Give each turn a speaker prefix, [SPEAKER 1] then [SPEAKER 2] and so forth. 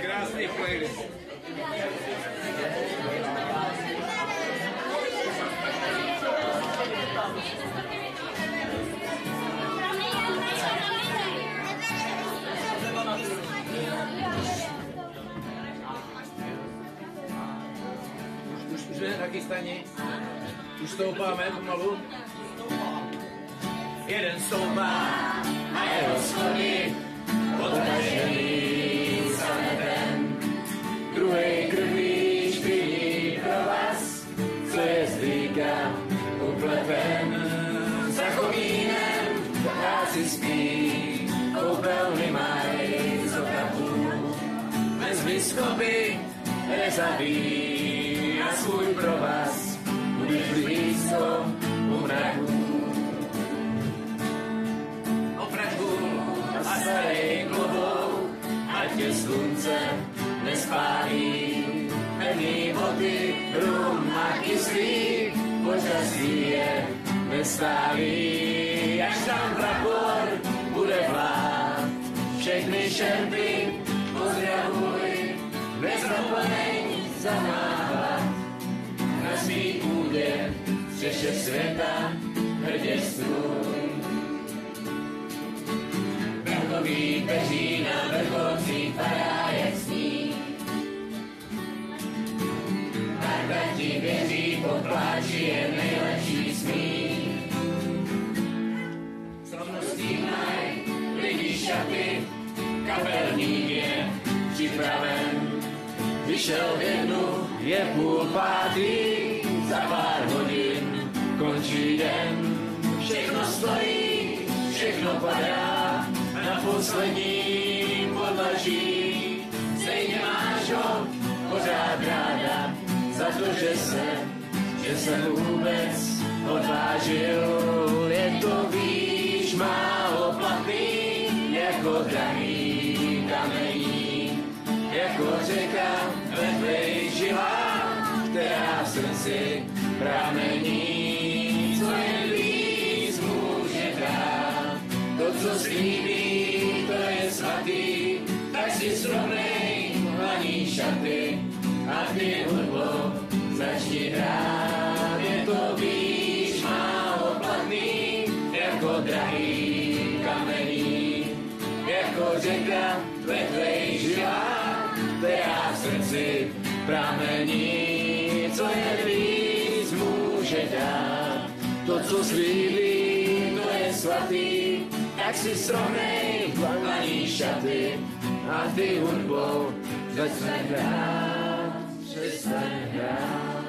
[SPEAKER 1] krásný playlist. Už jsme nachystaní? Už stoupáme pomalu? Jeden stoupá a jeho schody potažený sametem. Druhej krví špiní pro vás, co je zvyka uplepen. Za komínem práci spí, koupelny mají z otapu. Bez vyskopy nezaví a svůj pro vás budeš blízko u mraku. A starý klobouk, ať tě slunce nespálí. Pevný boty, rum a kyslík, počasí je nestálý. Až tam prapor bude vlád, všechny šerpy pozdravuj, nezapomeň zamávat. Na svý půdě střeše světa hrdě stůj. Vrcholí peří na vrcholcích padá jak sníh. Marta ti věří, po pláči je nejlepší smích. Slavností maj, lidi šaty, kapelník je připraven. Vyšel v jednu, je půl pátý, za pár hodin končí den. Všechno stojí, všechno padá, na posledním podlaží. Stejně máš ho pořád ráda, za to, že se vůbec odvážil. Je to víš, málo platný, jako drahý kamení, jako řeka ve tvých žilách, která v srdci pramení. Co je víc může dát, to, co slíbí, to je svatý, tak si srovnej hlavní šaty a ty hudbou začni hrát. Je to víš, málo platný, jako drahý kamení, jako řeka ve tvých žilách, která v srdci pramení. Co je víc může dát, to, co slíbí, to je svatý, tak si srovnej hlavní šaty a ty hudbou přestaň hrát, přestaň hrát.